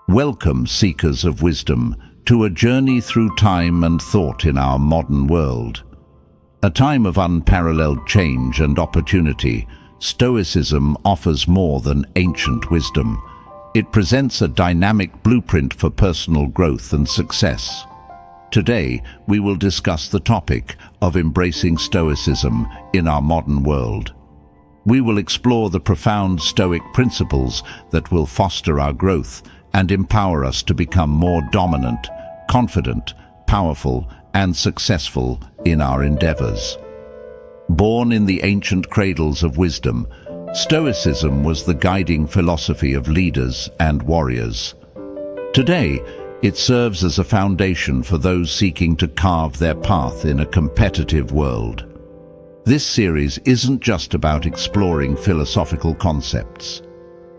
Welcome, seekers of wisdom, to a journey through time and thought in our modern world. A time of unparalleled change and opportunity, Stoicism offers more than ancient wisdom. It presents a dynamic blueprint for personal growth and success. Today, we will discuss the topic of embracing Stoicism in our modern world. We will explore the profound Stoic principles that will foster our growth and empower us to become more dominant, confident, powerful, and successful in our endeavors. Born in the ancient cradles of wisdom, Stoicism was the guiding philosophy of leaders and warriors. Today, it serves as a foundation for those seeking to carve their path in a competitive world. This series isn't just about exploring philosophical concepts.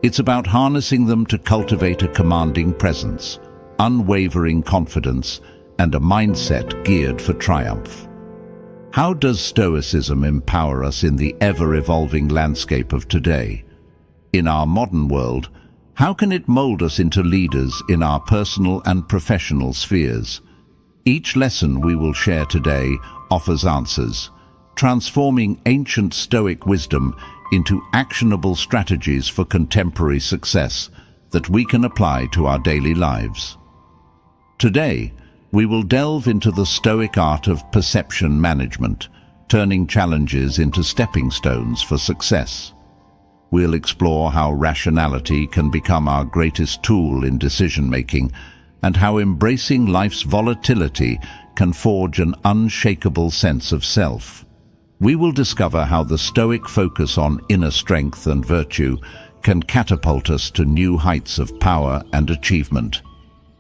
It's about harnessing them to cultivate a commanding presence, unwavering confidence, and a mindset geared for triumph. How does Stoicism empower us in the ever-evolving landscape of today? In our modern world, how can it mold us into leaders in our personal and professional spheres? Each lesson we will share today offers answers, transforming ancient Stoic wisdom into actionable strategies for contemporary success that we can apply to our daily lives. Today, we will delve into the Stoic art of perception management, turning challenges into stepping stones for success. We'll explore how rationality can become our greatest tool in decision-making and how embracing life's volatility can forge an unshakable sense of self. We will discover how the Stoic focus on inner strength and virtue can catapult us to new heights of power and achievement.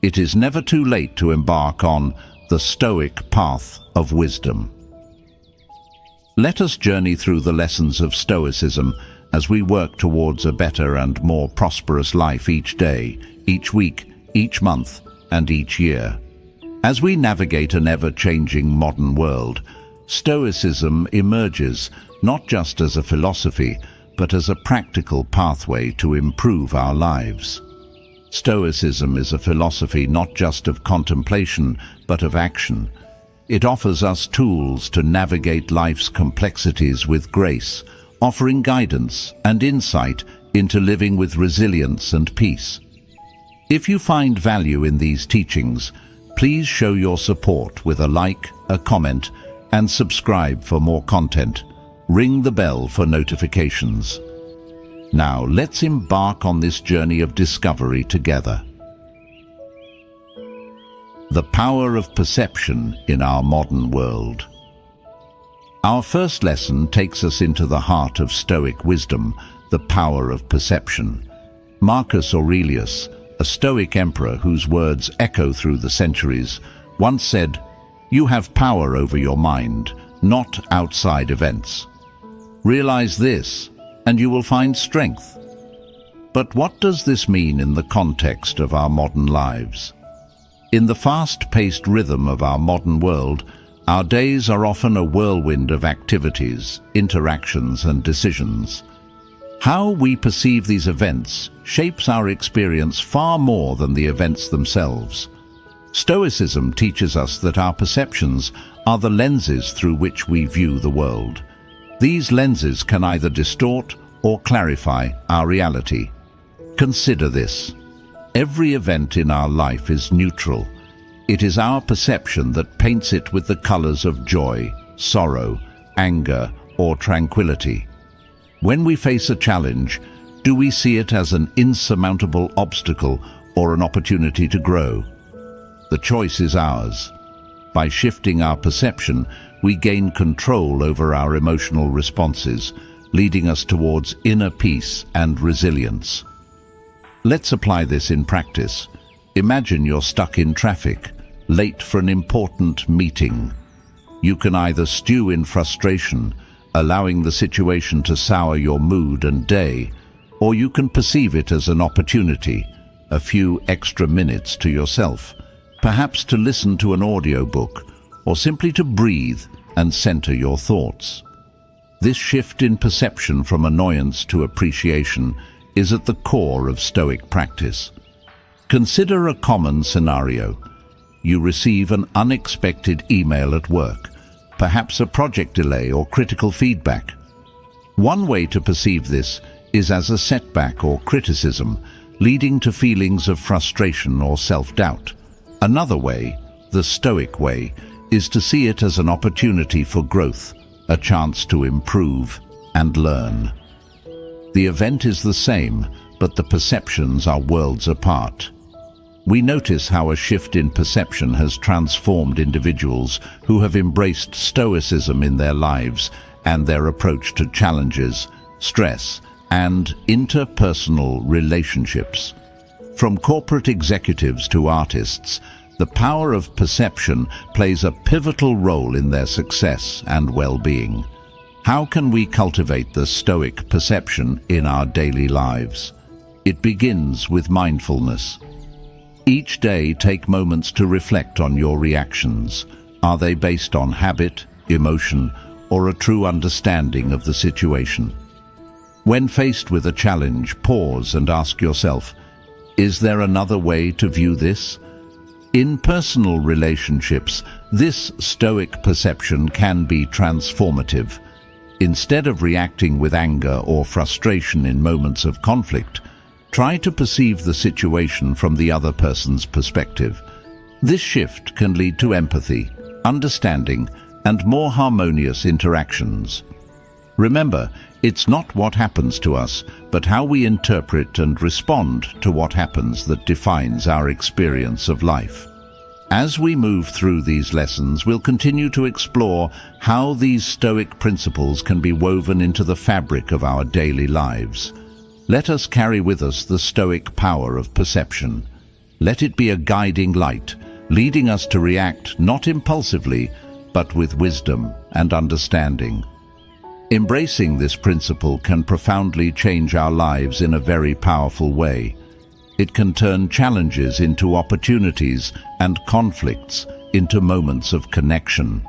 It is never too late to embark on the Stoic path of wisdom. Let us journey through the lessons of Stoicism as we work towards a better and more prosperous life each day, each week, each month, and each year. As we navigate an ever-changing modern world, Stoicism emerges not just as a philosophy, but as a practical pathway to improve our lives. Stoicism is a philosophy not just of contemplation, but of action. It offers us tools to navigate life's complexities with grace, offering guidance and insight into living with resilience and peace. If you find value in these teachings, please show your support with a like, a comment, and subscribe for more content. Ring the bell for notifications. Now, let's embark on this journey of discovery together. The power of perception in our modern world. Our first lesson takes us into the heart of Stoic wisdom, the power of perception. Marcus Aurelius, a Stoic emperor whose words echo through the centuries, once said, "You have power over your mind, not outside events. Realize this, and you will find strength." But what does this mean in the context of our modern lives? In the fast-paced rhythm of our modern world, our days are often a whirlwind of activities, interactions, and decisions. How we perceive these events shapes our experience far more than the events themselves. Stoicism teaches us that our perceptions are the lenses through which we view the world. These lenses can either distort or clarify our reality. Consider this. Every event in our life is neutral. It is our perception that paints it with the colors of joy, sorrow, anger, or tranquility. When we face a challenge, do we see it as an insurmountable obstacle or an opportunity to grow? The choice is ours. By shifting our perception, we gain control over our emotional responses, leading us towards inner peace and resilience. Let's apply this in practice. Imagine you're stuck in traffic, late for an important meeting. You can either stew in frustration, allowing the situation to sour your mood and day, or you can perceive it as an opportunity, a few extra minutes to yourself, perhaps to listen to an audiobook, or simply to breathe and center your thoughts. This shift in perception from annoyance to appreciation is at the core of Stoic practice. Consider a common scenario. You receive an unexpected email at work, perhaps a project delay or critical feedback. One way to perceive this is as a setback or criticism, leading to feelings of frustration or self-doubt. Another way, the Stoic way, is to see it as an opportunity for growth, a chance to improve and learn. The event is the same, but the perceptions are worlds apart. We notice how a shift in perception has transformed individuals who have embraced Stoicism in their lives and their approach to challenges, stress, and interpersonal relationships. From corporate executives to artists, the power of perception plays a pivotal role in their success and well-being. How can we cultivate the Stoic perception in our daily lives? It begins with mindfulness. Each day, take moments to reflect on your reactions. Are they based on habit, emotion, or a true understanding of the situation? When faced with a challenge, pause and ask yourself, is there another way to view this? In personal relationships, this Stoic perception can be transformative. Instead of reacting with anger or frustration in moments of conflict, try to perceive the situation from the other person's perspective. This shift can lead to empathy, understanding, and more harmonious interactions. Remember, it's not what happens to us, but how we interpret and respond to what happens that defines our experience of life. As we move through these lessons, we'll continue to explore how these Stoic principles can be woven into the fabric of our daily lives. Let us carry with us the Stoic power of perception. Let it be a guiding light, leading us to react not impulsively, but with wisdom and understanding. Embracing this principle can profoundly change our lives in a very powerful way. It can turn challenges into opportunities and conflicts into moments of connection.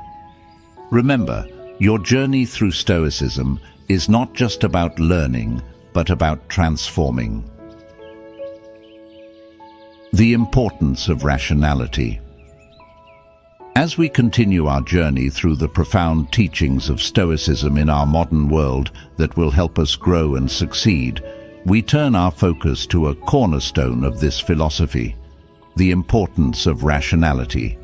Remember, your journey through Stoicism is not just about learning, but about transforming. The importance of rationality. As we continue our journey through the profound teachings of Stoicism in our modern world that will help us grow and succeed, we turn our focus to a cornerstone of this philosophy, the importance of rationality.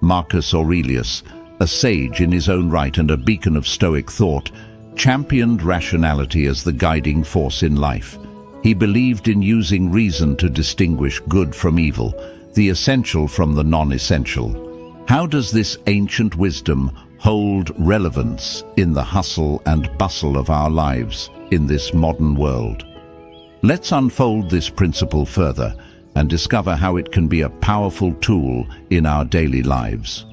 Marcus Aurelius, a sage in his own right and a beacon of Stoic thought, championed rationality as the guiding force in life. He believed in using reason to distinguish good from evil, the essential from the non-essential. How does this ancient wisdom hold relevance in the hustle and bustle of our lives in this modern world? Let's unfold this principle further and discover how it can be a powerful tool in our daily lives.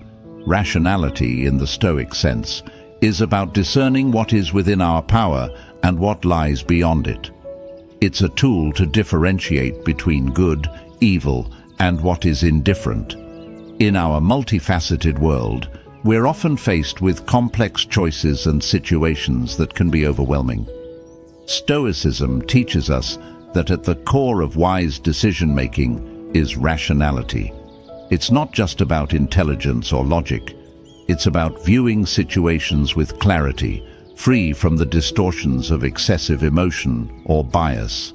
Rationality, in the Stoic sense, is about discerning what is within our power and what lies beyond it. It's a tool to differentiate between good, evil, and what is indifferent. In our multifaceted world, we're often faced with complex choices and situations that can be overwhelming. Stoicism teaches us that at the core of wise decision-making is rationality. It's not just about intelligence or logic. It's about viewing situations with clarity, free from the distortions of excessive emotion or bias.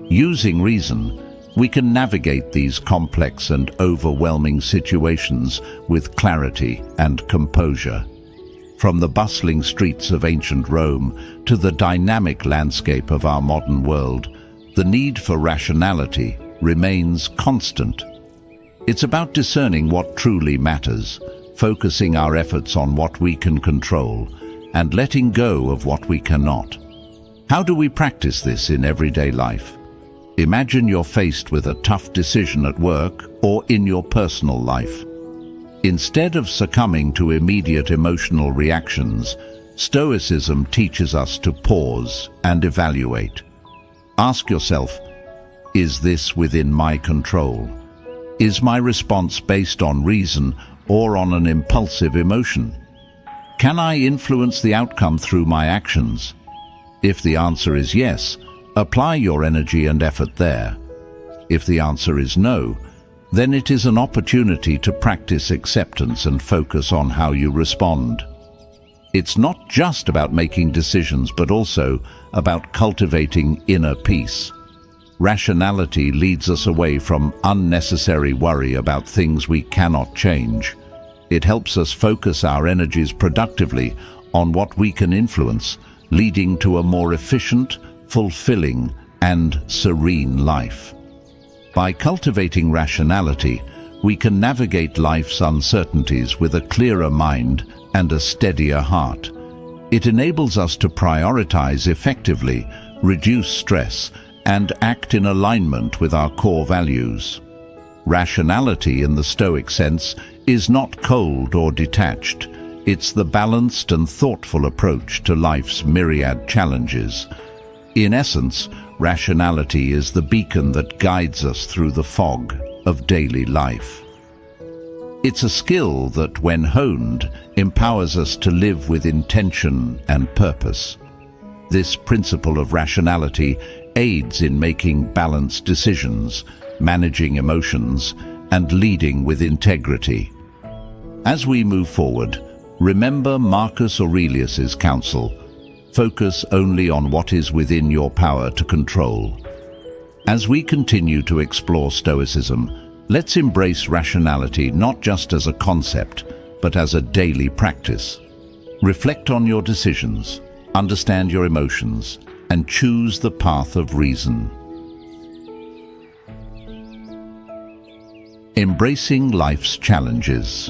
Using reason, we can navigate these complex and overwhelming situations with clarity and composure. From the bustling streets of ancient Rome to the dynamic landscape of our modern world, the need for rationality remains constant. It's about discerning what truly matters, focusing our efforts on what we can control, and letting go of what we cannot. How do we practice this in everyday life? Imagine you're faced with a tough decision at work or in your personal life. Instead of succumbing to immediate emotional reactions, Stoicism teaches us to pause and evaluate. Ask yourself, is this within my control? Is my response based on reason or on an impulsive emotion? Can I influence the outcome through my actions? If the answer is yes, apply your energy and effort there. If the answer is no, then it is an opportunity to practice acceptance and focus on how you respond. It's not just about making decisions, but also about cultivating inner peace. Rationality leads us away from unnecessary worry about things we cannot change. It helps us focus our energies productively on what we can influence, leading to a more efficient, fulfilling, and serene life. By cultivating rationality, we can navigate life's uncertainties with a clearer mind and a steadier heart. It enables us to prioritize effectively, reduce stress, and act in alignment with our core values. Rationality, in the Stoic sense, is not cold or detached. It's the balanced and thoughtful approach to life's myriad challenges. In essence, rationality is the beacon that guides us through the fog of daily life. It's a skill that, when honed, empowers us to live with intention and purpose. This principle of rationality aids in making balanced decisions, managing emotions, and leading with integrity. As we move forward, remember Marcus Aurelius's counsel: focus only on what is within your power to control. As we continue to explore Stoicism, let's embrace rationality not just as a concept, but as a daily practice. Reflect on your decisions, understand your emotions, and choose the path of reason. Embracing life's challenges.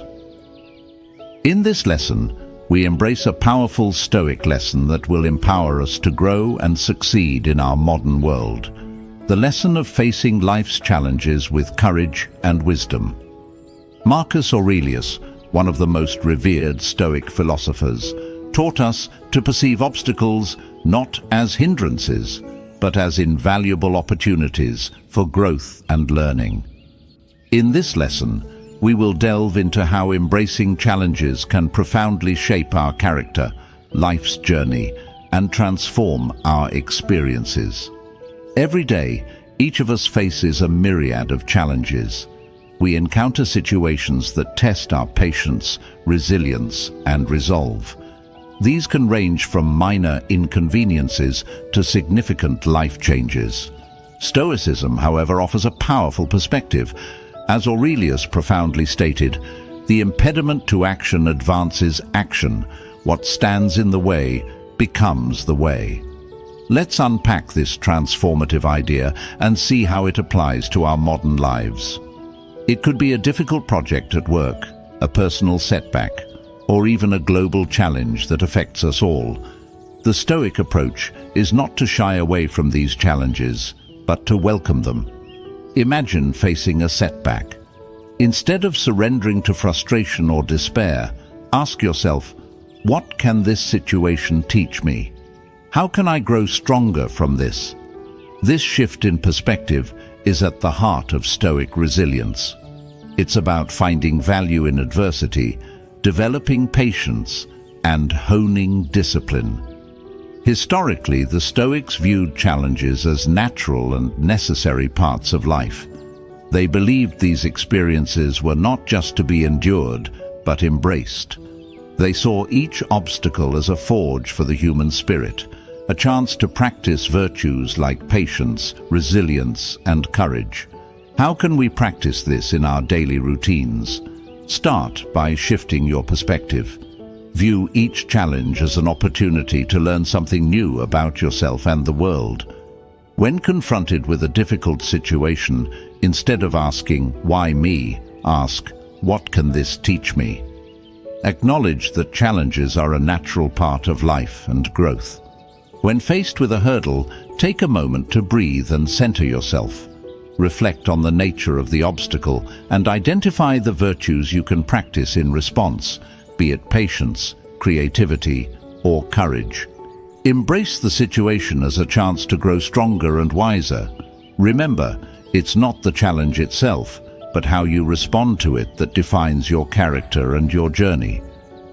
In this lesson, we embrace a powerful Stoic lesson that will empower us to grow and succeed in our modern world. The lesson of facing life's challenges with courage and wisdom. Marcus Aurelius, one of the most revered Stoic philosophers, taught us to perceive obstacles not as hindrances, but as invaluable opportunities for growth and learning. In this lesson, we will delve into how embracing challenges can profoundly shape our character, life's journey, and transform our experiences. Every day, each of us faces a myriad of challenges. We encounter situations that test our patience, resilience, and resolve. These can range from minor inconveniences to significant life changes. Stoicism, however, offers a powerful perspective. As Aurelius profoundly stated, the impediment to action advances action. What stands in the way becomes the way. Let's unpack this transformative idea and see how it applies to our modern lives. It could be a difficult project at work, a personal setback, or even a global challenge that affects us all. The Stoic approach is not to shy away from these challenges, but to welcome them. Imagine facing a setback. Instead of surrendering to frustration or despair, ask yourself, what can this situation teach me? How can I grow stronger from this? This shift in perspective is at the heart of Stoic resilience. It's about finding value in adversity, developing patience, and honing discipline. Historically, the Stoics viewed challenges as natural and necessary parts of life. They believed these experiences were not just to be endured, but embraced. They saw each obstacle as a forge for the human spirit, a chance to practice virtues like patience, resilience, and courage. How can we practice this in our daily routines? Start by shifting your perspective. View each challenge as an opportunity to learn something new about yourself and the world. When confronted with a difficult situation, instead of asking, "Why me?" ask, "What can this teach me?" Acknowledge that challenges are a natural part of life and growth. When faced with a hurdle, take a moment to breathe and center yourself. Reflect on the nature of the obstacle and identify the virtues you can practice in response, be it patience, creativity, or courage. Embrace the situation as a chance to grow stronger and wiser. Remember, it's not the challenge itself, but how you respond to it that defines your character and your journey.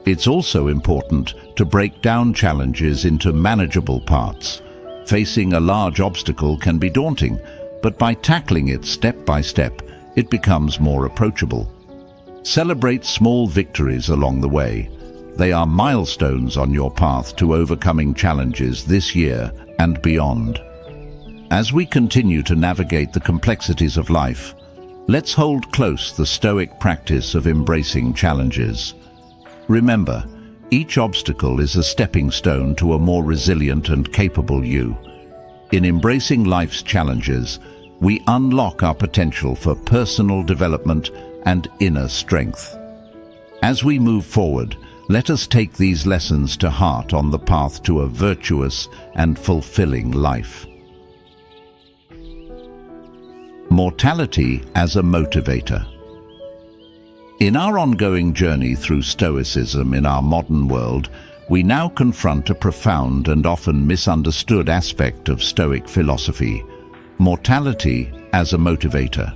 It's also important to break down challenges into manageable parts. Facing a large obstacle can be daunting, but by tackling it step by step, it becomes more approachable. Celebrate small victories along the way. They are milestones on your path to overcoming challenges this year and beyond. As we continue to navigate the complexities of life, let's hold close the Stoic practice of embracing challenges. Remember, each obstacle is a stepping stone to a more resilient and capable you. In embracing life's challenges, we unlock our potential for personal development and inner strength. As we move forward, let us take these lessons to heart on the path to a virtuous and fulfilling life. Mortality as a motivator. In our ongoing journey through Stoicism in our modern world, we now confront a profound and often misunderstood aspect of Stoic philosophy: mortality as a motivator.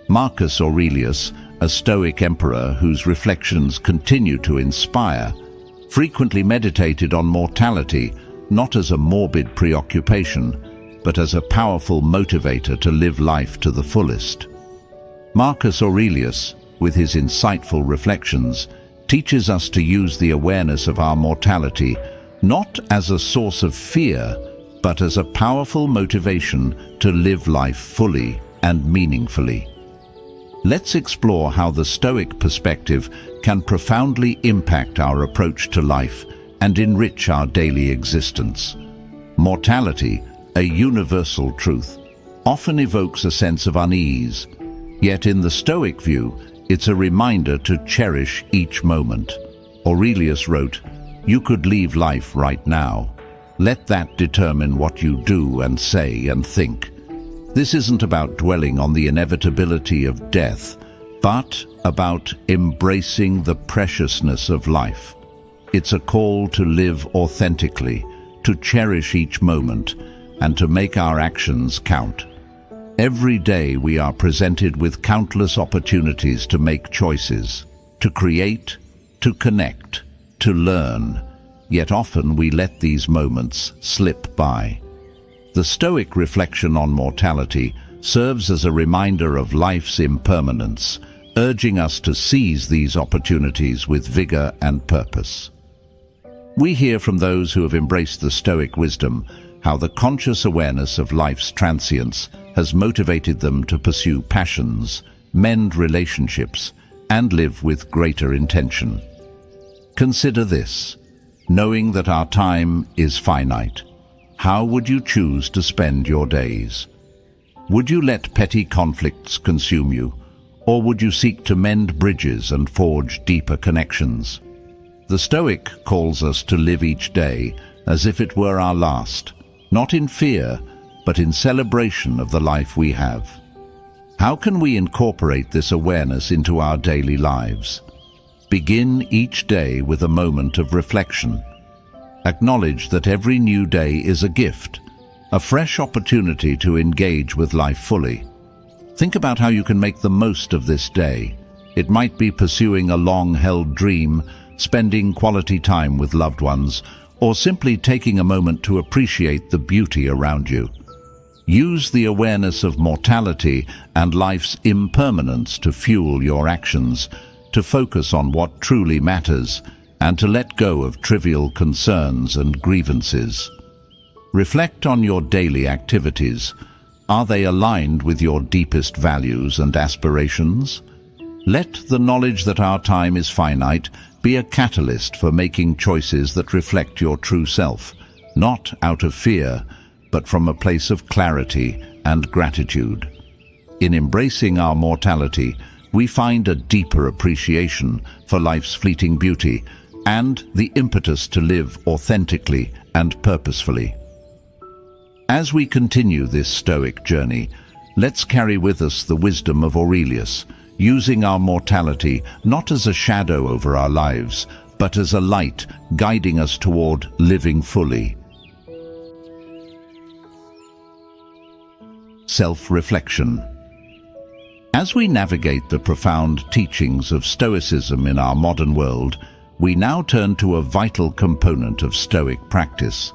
Marcus Aurelius, a Stoic emperor whose reflections continue to inspire, frequently meditated on mortality not as a morbid preoccupation, but as a powerful motivator to live life to the fullest. Marcus Aurelius, with his insightful reflections, teaches us to use the awareness of our mortality not as a source of fear, but as a powerful motivation to live life fully and meaningfully. Let's explore how the Stoic perspective can profoundly impact our approach to life and enrich our daily existence. Mortality, a universal truth, often evokes a sense of unease. Yet in the Stoic view, it's a reminder to cherish each moment. Aurelius wrote, "You could leave life right now. Let that determine what you do and say and think." This isn't about dwelling on the inevitability of death, but about embracing the preciousness of life. It's a call to live authentically, to cherish each moment, and to make our actions count. Every day we are presented with countless opportunities to make choices, to create, to connect, to learn, yet often we let these moments slip by. The Stoic reflection on mortality serves as a reminder of life's impermanence, urging us to seize these opportunities with vigor and purpose. We hear from those who have embraced the Stoic wisdom how the conscious awareness of life's transience has motivated them to pursue passions, mend relationships, and live with greater intention. Consider this: knowing that our time is finite, how would you choose to spend your days? Would you let petty conflicts consume you, or would you seek to mend bridges and forge deeper connections? The Stoic calls us to live each day as if it were our last, not in fear, but in celebration of the life we have. How can we incorporate this awareness into our daily lives? Begin each day with a moment of reflection. Acknowledge that every new day is a gift, a fresh opportunity to engage with life fully. Think about how you can make the most of this day. It might be pursuing a long-held dream, spending quality time with loved ones, or simply taking a moment to appreciate the beauty around you. Use the awareness of mortality and life's impermanence to fuel your actions, to focus on what truly matters, and to let go of trivial concerns and grievances. Reflect on your daily activities. Are they aligned with your deepest values and aspirations? Let the knowledge that our time is finite be a catalyst for making choices that reflect your true self, not out of fear, but from a place of clarity and gratitude. In embracing our mortality, we find a deeper appreciation for life's fleeting beauty and the impetus to live authentically and purposefully. As we continue this Stoic journey, let's carry with us the wisdom of Aurelius, using our mortality not as a shadow over our lives, but as a light guiding us toward living fully. Self-reflection. As we navigate the profound teachings of Stoicism in our modern world, we now turn to a vital component of Stoic practice: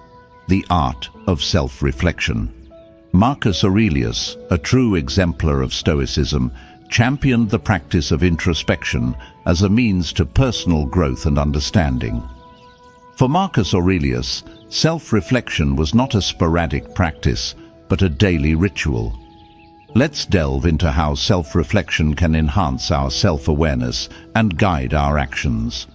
the art of self-reflection. Marcus Aurelius, a true exemplar of Stoicism, championed the practice of introspection as a means to personal growth and understanding. For Marcus Aurelius, self-reflection was not a sporadic practice, but a daily ritual. Let's delve into how self-reflection can enhance our self-awareness and guide our actions.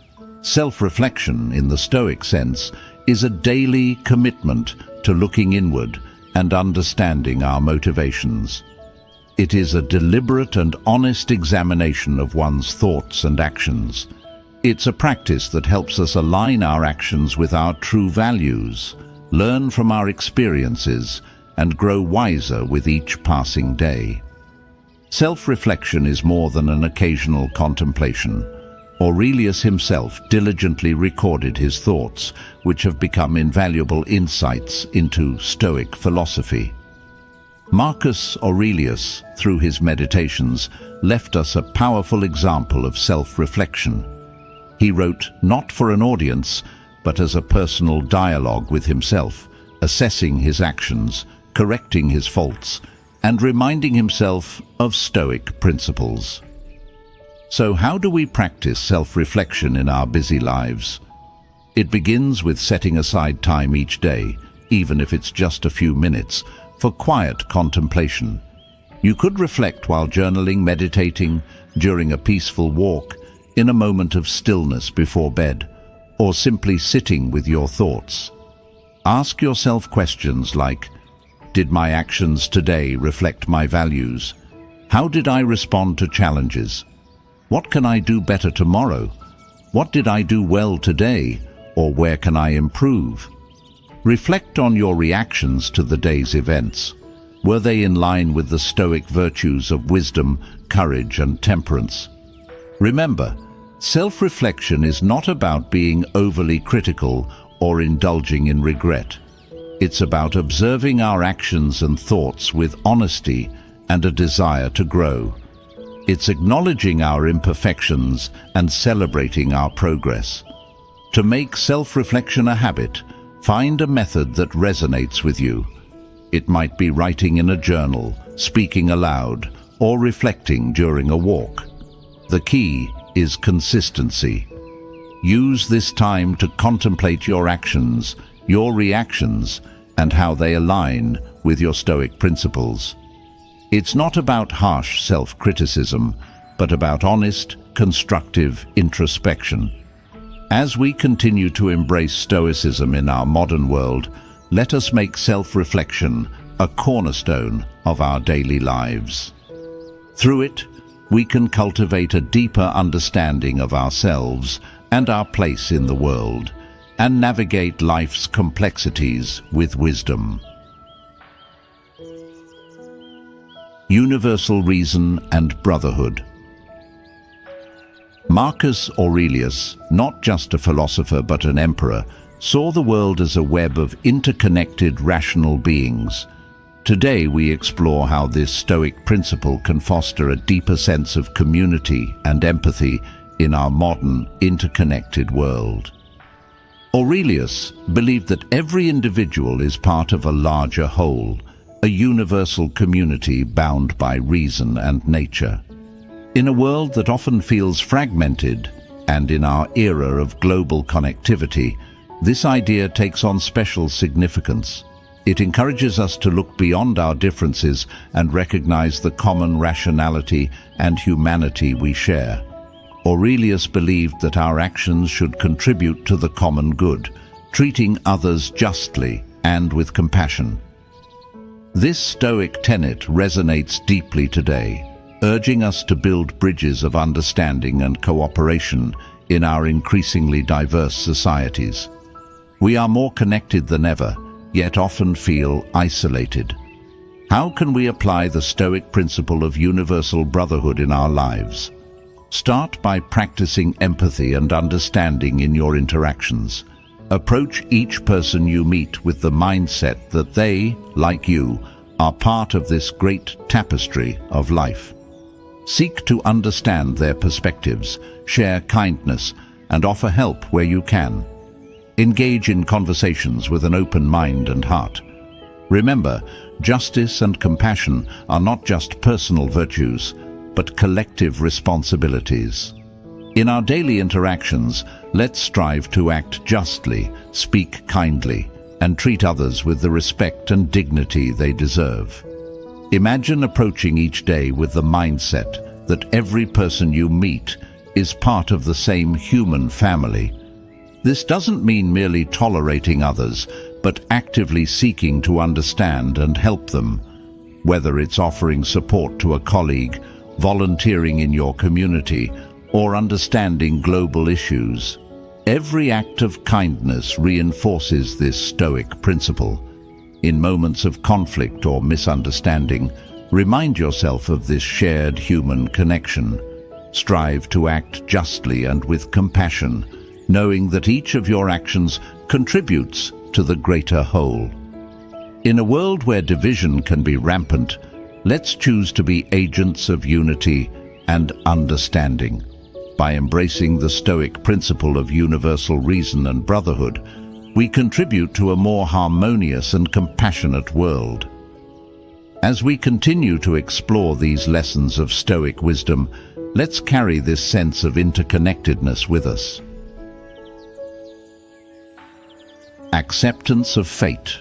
Self-reflection, in the Stoic sense, is a daily commitment to looking inward and understanding our motivations. It is a deliberate and honest examination of one's thoughts and actions. It's a practice that helps us align our actions with our true values, learn from our experiences, and grow wiser with each passing day. Self-reflection is more than an occasional contemplation. Aurelius himself diligently recorded his thoughts, which have become invaluable insights into Stoic philosophy. Marcus Aurelius, through his meditations, left us a powerful example of self-reflection. He wrote not for an audience, but as a personal dialogue with himself, assessing his actions, correcting his faults, and reminding himself of Stoic principles. So how do we practice self-reflection in our busy lives? It begins with setting aside time each day, even if it's just a few minutes, for quiet contemplation. You could reflect while journaling, meditating, during a peaceful walk, in a moment of stillness before bed, or simply sitting with your thoughts. Ask yourself questions like, did my actions today reflect my values? How did I respond to challenges? What can I do better tomorrow? What did I do well today, or where can I improve? Reflect on your reactions to the day's events. Were they in line with the Stoic virtues of wisdom, courage, and temperance? Remember, self-reflection is not about being overly critical or indulging in regret. It's about observing our actions and thoughts with honesty and a desire to grow. It's acknowledging our imperfections and celebrating our progress. To make self-reflection a habit, find a method that resonates with you. It might be writing in a journal, speaking aloud, or reflecting during a walk. The key is consistency. Use this time to contemplate your actions, your reactions, and how they align with your Stoic principles. It's not about harsh self-criticism, but about honest, constructive introspection. As we continue to embrace Stoicism in our modern world, let us make self-reflection a cornerstone of our daily lives. Through it, we can cultivate a deeper understanding of ourselves and our place in the world, and navigate life's complexities with wisdom. Universal reason and brotherhood. Marcus Aurelius, not just a philosopher but an emperor, saw the world as a web of interconnected rational beings. Today we explore how this Stoic principle can foster a deeper sense of community and empathy in our modern, interconnected world. Aurelius believed that every individual is part of a larger whole, a universal community bound by reason and nature. In a world that often feels fragmented, and in our era of global connectivity, this idea takes on special significance. It encourages us to look beyond our differences and recognize the common rationality and humanity we share. Aurelius believed that our actions should contribute to the common good, treating others justly and with compassion. This Stoic tenet resonates deeply today, urging us to build bridges of understanding and cooperation in our increasingly diverse societies. We are more connected than ever, yet often feel isolated. How can we apply the Stoic principle of universal brotherhood in our lives? Start by practicing empathy and understanding in your interactions. Approach each person you meet with the mindset that they, like you, are part of this great tapestry of life. Seek to understand their perspectives, share kindness, and offer help where you can. Engage in conversations with an open mind and heart. Remember, justice and compassion are not just personal virtues, but collective responsibilities. In our daily interactions, let's strive to act justly, speak kindly, and treat others with the respect and dignity they deserve. Imagine approaching each day with the mindset that every person you meet is part of the same human family. This doesn't mean merely tolerating others, but actively seeking to understand and help them, whether it's offering support to a colleague, volunteering in your community, or understanding global issues. Every act of kindness reinforces this Stoic principle. In moments of conflict or misunderstanding, remind yourself of this shared human connection. Strive to act justly and with compassion, knowing that each of your actions contributes to the greater whole. In a world where division can be rampant, let's choose to be agents of unity and understanding. By embracing the Stoic principle of universal reason and brotherhood, we contribute to a more harmonious and compassionate world. As we continue to explore these lessons of Stoic wisdom, let's carry this sense of interconnectedness with us. Acceptance of fate.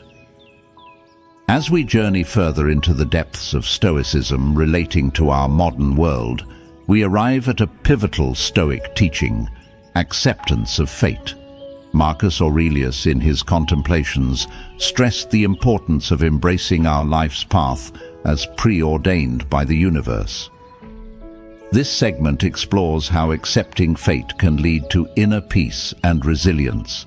As we journey further into the depths of Stoicism relating to our modern world, we arrive at a pivotal Stoic teaching, acceptance of fate. Marcus Aurelius, in his Contemplations, stressed the importance of embracing our life's path as preordained by the universe. This segment explores how accepting fate can lead to inner peace and resilience.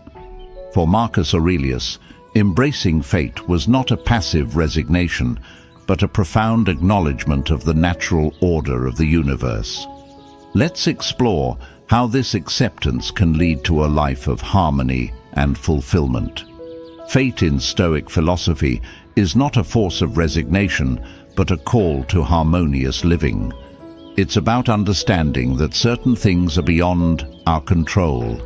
For Marcus Aurelius, embracing fate was not a passive resignation, but a profound acknowledgement of the natural order of the universe. Let's explore how this acceptance can lead to a life of harmony and fulfillment. Fate in Stoic philosophy is not a force of resignation, but a call to harmonious living. It's about understanding that certain things are beyond our control,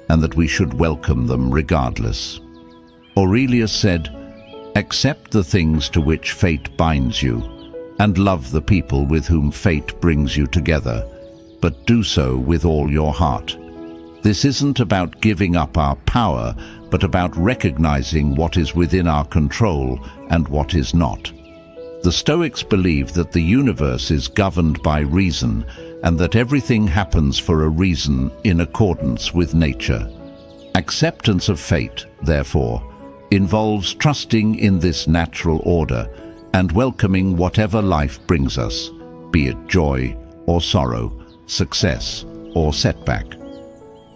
and that we should welcome them regardless. Aurelius said, "Accept the things to which fate binds you, and love the people with whom fate brings you together, but do so with all your heart." This isn't about giving up our power, but about recognizing what is within our control and what is not. The Stoics believe that the universe is governed by reason, and that everything happens for a reason in accordance with nature. Acceptance of fate, therefore, involves trusting in this natural order and welcoming whatever life brings us, be it joy or sorrow, success or setback.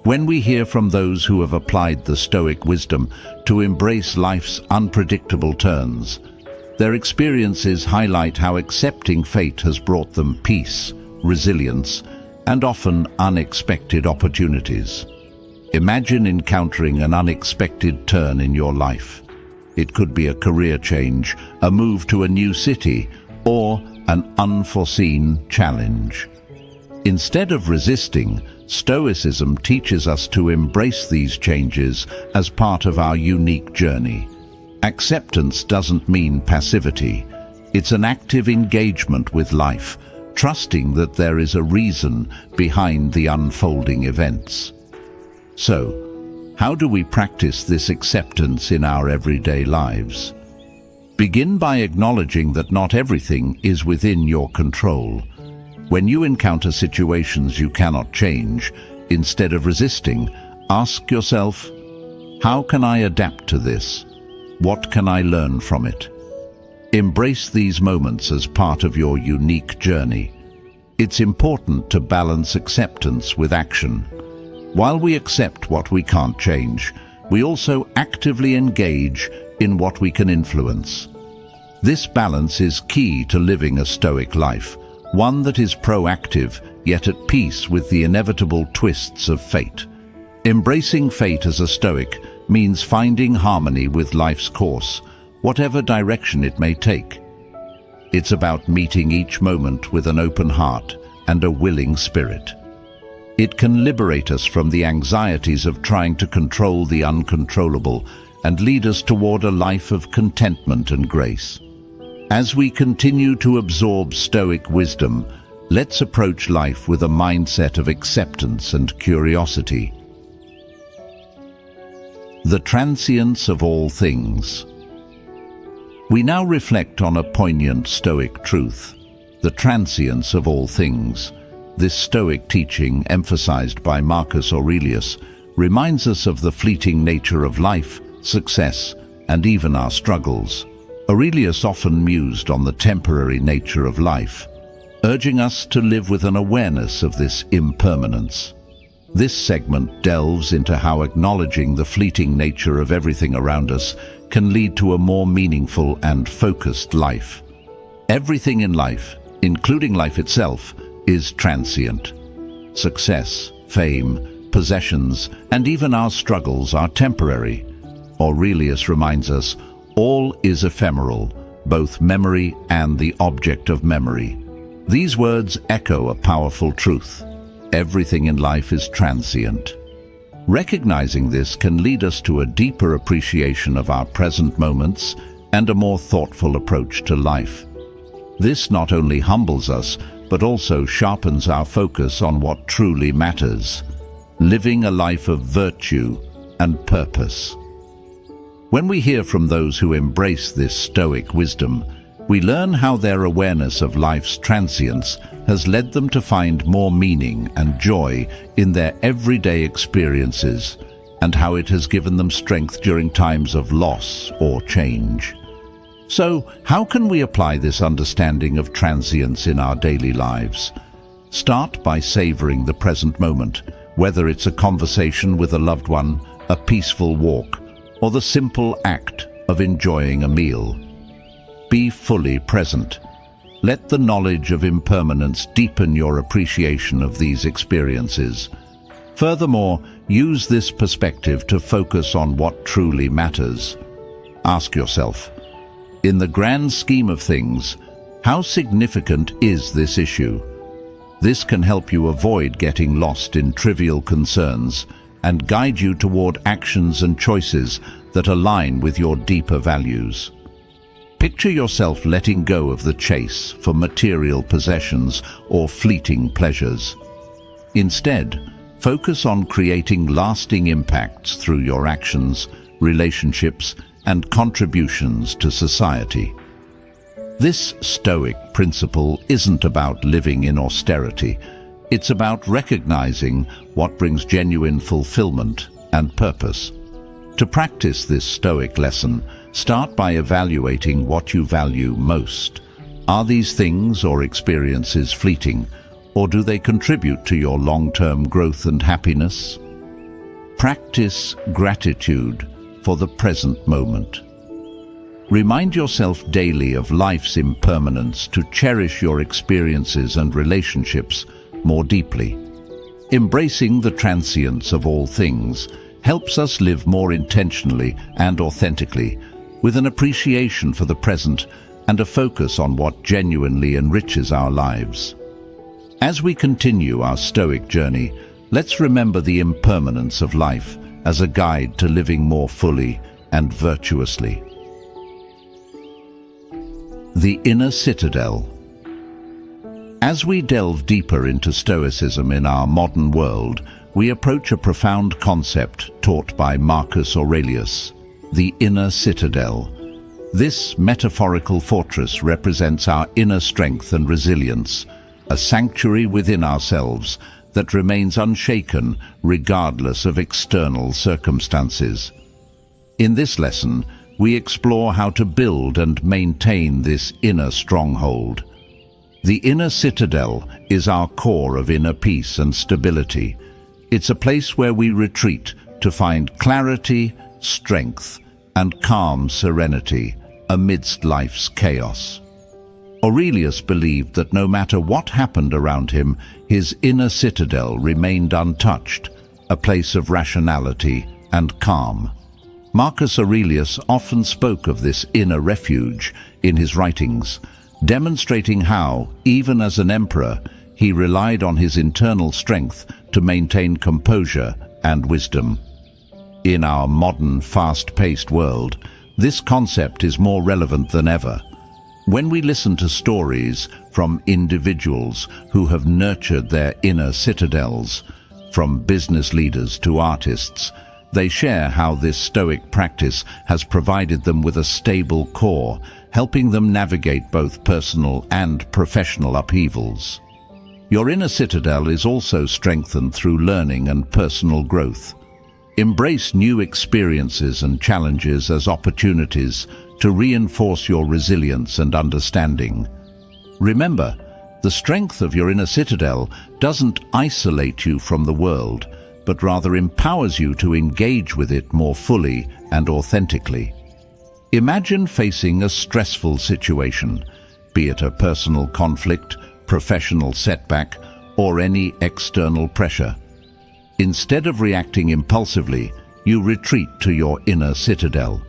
When we hear from those who have applied the Stoic wisdom to embrace life's unpredictable turns, their experiences highlight how accepting fate has brought them peace, resilience, and often unexpected opportunities. Imagine encountering an unexpected turn in your life. It could be a career change, a move to a new city, or an unforeseen challenge. Instead of resisting, Stoicism teaches us to embrace these changes as part of our unique journey. Acceptance doesn't mean passivity. It's an active engagement with life, trusting that there is a reason behind the unfolding events. So, how do we practice this acceptance in our everyday lives? Begin by acknowledging that not everything is within your control. When you encounter situations you cannot change, instead of resisting, ask yourself, how can I adapt to this? What can I learn from it? Embrace these moments as part of your unique journey. It's important to balance acceptance with action. While we accept what we can't change, we also actively engage in what we can influence. This balance is key to living a Stoic life, one that is proactive yet at peace with the inevitable twists of fate. Embracing fate as a Stoic means finding harmony with life's course, whatever direction it may take. It's about meeting each moment with an open heart and a willing spirit. It can liberate us from the anxieties of trying to control the uncontrollable and lead us toward a life of contentment and grace. As we continue to absorb Stoic wisdom, let's approach life with a mindset of acceptance and curiosity. The transience of all things. We now reflect on a poignant Stoic truth: the transience of all things. This Stoic teaching, emphasized by Marcus Aurelius, reminds us of the fleeting nature of life, success, and even our struggles. Aurelius often mused on the temporary nature of life, urging us to live with an awareness of this impermanence. This segment delves into how acknowledging the fleeting nature of everything around us can lead to a more meaningful and focused life. Everything in life, including life itself, is transient. Success, fame, possessions, and even our struggles are temporary. Aurelius reminds us, all is ephemeral, both memory and the object of memory. These words echo a powerful truth. Everything in life is transient. Recognizing this can lead us to a deeper appreciation of our present moments and a more thoughtful approach to life. This not only humbles us, but also sharpens our focus on what truly matters, living a life of virtue and purpose. When we hear from those who embrace this Stoic wisdom, we learn how their awareness of life's transience has led them to find more meaning and joy in their everyday experiences, and how it has given them strength during times of loss or change. So, how can we apply this understanding of transience in our daily lives? Start by savoring the present moment, whether it's a conversation with a loved one, a peaceful walk, or the simple act of enjoying a meal. Be fully present. Let the knowledge of impermanence deepen your appreciation of these experiences. Furthermore, use this perspective to focus on what truly matters. Ask yourself, in the grand scheme of things, how significant is this issue? This can help you avoid getting lost in trivial concerns and guide you toward actions and choices that align with your deeper values. Picture yourself letting go of the chase for material possessions or fleeting pleasures. Instead, focus on creating lasting impacts through your actions, relationships, and contributions to society. This Stoic principle isn't about living in austerity. It's about recognizing what brings genuine fulfillment and purpose. To practice this Stoic lesson, start by evaluating what you value most. Are these things or experiences fleeting, or do they contribute to your long-term growth and happiness? Practice gratitude for the present moment. Remind yourself daily of life's impermanence to cherish your experiences and relationships more deeply. Embracing the transience of all things helps us live more intentionally and authentically, with an appreciation for the present and a focus on what genuinely enriches our lives. As we continue our Stoic journey, let's remember the impermanence of life as a guide to living more fully and virtuously. The inner citadel. As we delve deeper into Stoicism in our modern world, we approach a profound concept taught by Marcus Aurelius: the inner citadel. This metaphorical fortress represents our inner strength and resilience, a sanctuary within ourselves that remains unshaken regardless of external circumstances. In this lesson, we explore how to build and maintain this inner stronghold. The inner citadel is our core of inner peace and stability. It's a place where we retreat to find clarity, strength, and calm serenity amidst life's chaos. Aurelius believed that no matter what happened around him, his inner citadel remained untouched, a place of rationality and calm. Marcus Aurelius often spoke of this inner refuge in his writings, demonstrating how, even as an emperor, he relied on his internal strength to maintain composure and wisdom. In our modern, fast-paced world, this concept is more relevant than ever. When we listen to stories from individuals who have nurtured their inner citadels, from business leaders to artists, they share how this Stoic practice has provided them with a stable core, helping them navigate both personal and professional upheavals. Your inner citadel is also strengthened through learning and personal growth. Embrace new experiences and challenges as opportunities to reinforce your resilience and understanding. Remember, the strength of your inner citadel doesn't isolate you from the world, but rather empowers you to engage with it more fully and authentically. Imagine facing a stressful situation, be it a personal conflict, professional setback, or any external pressure. Instead of reacting impulsively, you retreat to your inner citadel.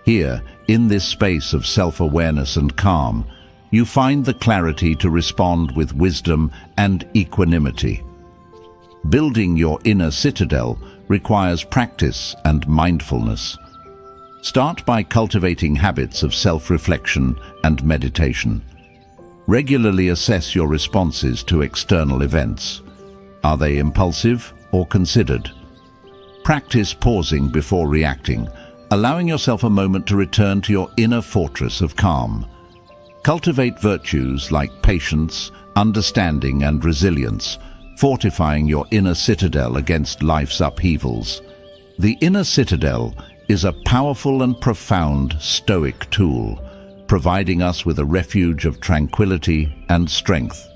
Here, in this space of self-awareness and calm, you find the clarity to respond with wisdom and equanimity. Building your inner citadel requires practice and mindfulness. Start by cultivating habits of self-reflection and meditation. Regularly assess your responses to external events. Are they impulsive or considered? Practice pausing before reacting, allowing yourself a moment to return to your inner fortress of calm. Cultivate virtues like patience, understanding, and resilience, fortifying your inner citadel against life's upheavals. The inner citadel is a powerful and profound Stoic tool, providing us with a refuge of tranquility and strength.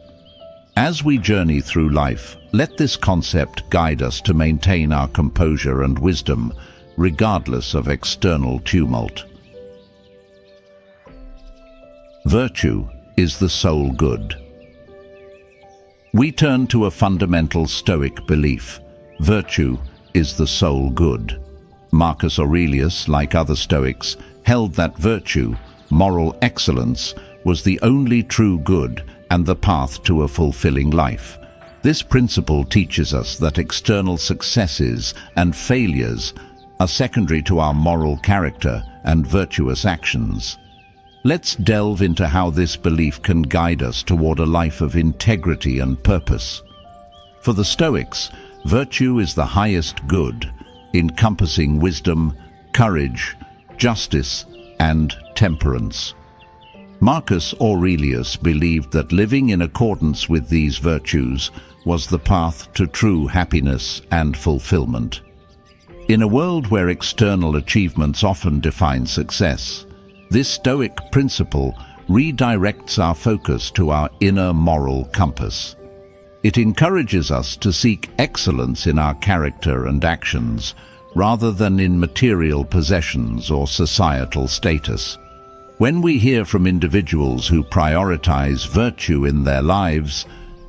As we journey through life, let this concept guide us to maintain our composure and wisdom, regardless of external tumult. Virtue is the sole good. We turn to a fundamental Stoic belief: virtue is the sole good. Marcus Aurelius, like other Stoics, held that virtue, moral excellence, was the only true good and the path to a fulfilling life. This principle teaches us that external successes and failures are secondary to our moral character and virtuous actions. Let's delve into how this belief can guide us toward a life of integrity and purpose. For the Stoics, virtue is the highest good, encompassing wisdom, courage, justice, and temperance. Marcus Aurelius believed that living in accordance with these virtues was the path to true happiness and fulfillment. In a world where external achievements often define success, this Stoic principle redirects our focus to our inner moral compass. It encourages us to seek excellence in our character and actions, rather than in material possessions or societal status. When we hear from individuals who prioritize virtue in their lives,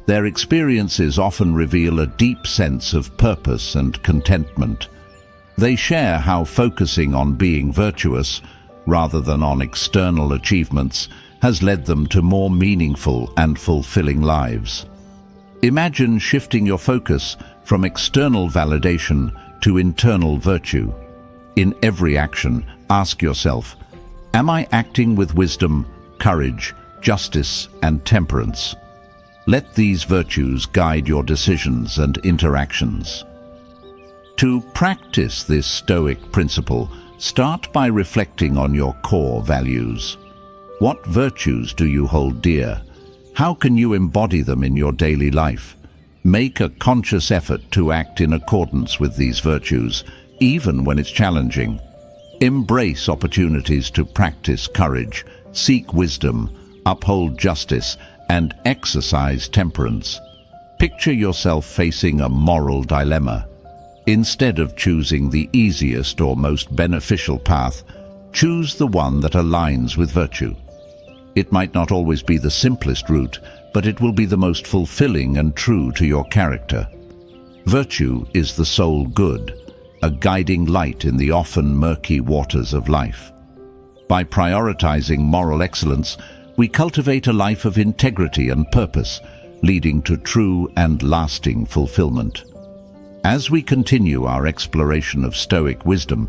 their experiences often reveal a deep sense of purpose and contentment. They share how focusing on being virtuous, rather than on external achievements, has led them to more meaningful and fulfilling lives. Imagine shifting your focus from external validation to internal virtue. In every action, ask yourself, am I acting with wisdom, courage, justice, and temperance? Let these virtues guide your decisions and interactions. To practice this Stoic principle, start by reflecting on your core values. What virtues do you hold dear? How can you embody them in your daily life? Make a conscious effort to act in accordance with these virtues, even when it's challenging. Embrace opportunities to practice courage, seek wisdom, uphold justice, and exercise temperance. Picture yourself facing a moral dilemma. Instead of choosing the easiest or most beneficial path, choose the one that aligns with virtue. It might not always be the simplest route, but it will be the most fulfilling and true to your character. Virtue is the sole good, a guiding light in the often murky waters of life. By prioritizing moral excellence, we cultivate a life of integrity and purpose, leading to true and lasting fulfillment. As we continue our exploration of Stoic wisdom,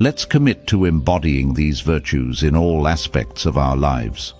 let's commit to embodying these virtues in all aspects of our lives.